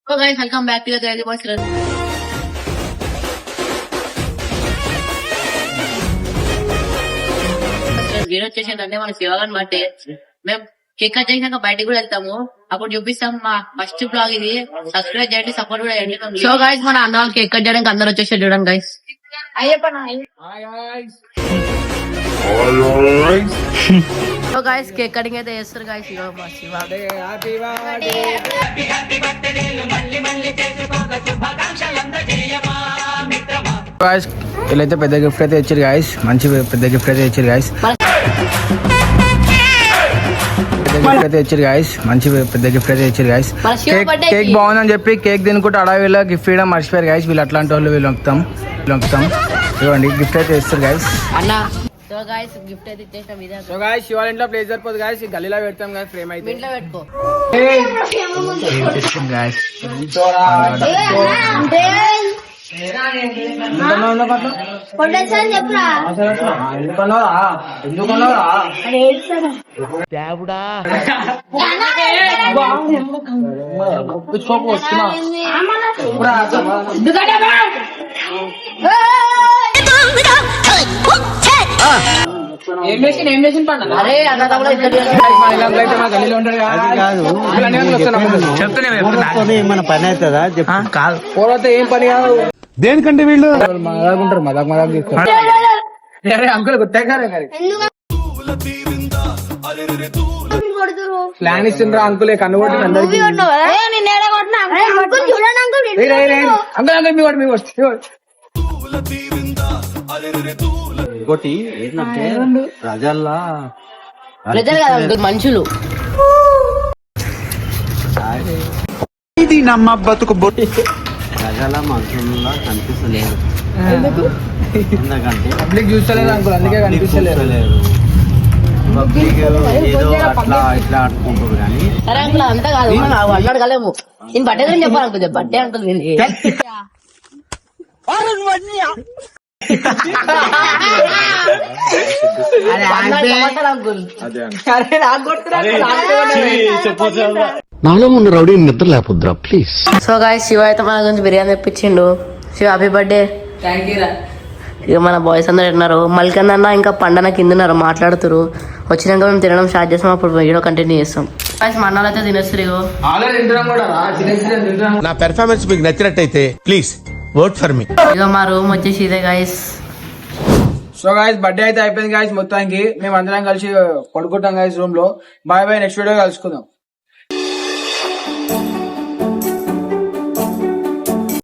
So guys, welcome back to the Daily Boys. Video వచ్చేసిందంటే మన శివగాని బట్టే మేము కేక్ కట్ చేసినాక బయటకు కూడా వెళ్తాము, అప్పుడు చూపిస్తాం. మా ఫస్ట్ బ్లాగ్ ఇది. సబ్స్క్రైబ్ చేయండి, సపోర్ట్ కూడా చేయండి. సో గైస్, మన అన్న వాళ్ళు కేక్ కట్ చేయడానికి అందరు వచ్చేసారు చూడండి guys. So guys, cake cutting అయితే చేస్తారు గైస్. వీళ్ళైతే పెద్ద గిఫ్ట్ అయితే ఇచ్చారు గాయస్. మంచి పెద్ద గిఫ్ట్ అయితే ఇచ్చారు గాయస్. మంచి పెద్ద గిఫ్ట్ అయితే ఇచ్చారు గాయస్. కేక్ బాగుందని చెప్పి కేక్ తినుకుంటే అడవిలో గిఫ్ట్ ఇవ్వడం మర్చిపోయారు గాయస్. వీళ్ళు అట్లాంటి వాళ్ళు వీళ్ళు పంపుతాం ఇవ్వండి. గిఫ్ట్ అయితే ఇస్తారు గాయస్. సో గైస్, గిఫ్ట్ అయితే ఇచ్చేసాం. సో గైస్, శివాల ఇంట్లో ప్లేస్ సరిపోదు గాయస్. గల్లీలో పెడతాం గాయస్. ఫ్రేమ్ అయితే ఇంట్లో పెట్టుకో. అరే అన్న మన పని అవుతుందా కాదు. పోతే ఏం పని కాదు. దేనికంటే వీళ్ళు మదాకుంటారు. మదాకు అంకుల్ గుర్తారు ప్లాన్ ఇస్తుండ్రా అంకులే కన్ను కొట్టి అందరికి. ఇంకోటి ఏంటంటే ప్రజల్లో మనుషులు ఇది నమ్మ బతుకు బొట్టి ప్రజల మనుషుల్లో కనిపిస్తలేదు. ఎందుకంటే పబ్లిక్ చూస్తలేదు అంకుల్, అందుకే కనిపిస్తలేదు. పబ్లిక్ ఏదో అట్లా ఇట్లా ఆడుకుంటారు కానీ సరే అంకుల్, అంతా కాదు. అన్నాడు కలేము. నేను బట్టే గురించి చెప్పాను అంకుల్. బట్టే అంకుల్ నాలో ఉన్న రౌడీ నిద్ర లేకపోద్రా ప్లీజ్. సో గాయస్, శివ అయితే మన గురించి బిర్యానీ తెప్పించిండు. Shiva happy birthday. ఇక మన బాయ్స్ అందరు ఉన్నారు. మల్కంద్ అన్న ఇంకా పండన కింద ఉన్నారు, మాట్లాడుతున్నారు. వచ్చినాక మేము తినడం స్టార్ట్ చేస్తాం, అప్పుడు వీడియో కంటిన్యూ చేస్తాం. మా అన్నాలు అయితే తినేస్తారు. నా పెర్ఫార్మెన్స్ మీకు నచ్చినట్టయితే ప్లీజ్ ఓట్ ఫర్ మీ. ఇక మా రూమ్ వచ్చేసి ఇదే గాయస్. సో గాయస్, బర్త్డే అయితే అయిపోయింది గాయస్. మొత్తానికి మేము అందరం కలిసి పడుకుంటాం గాయస్ రూమ్ లో. బాయ్ బాయ్, నెక్స్ట్ వీడియో కలుసుకుందాం.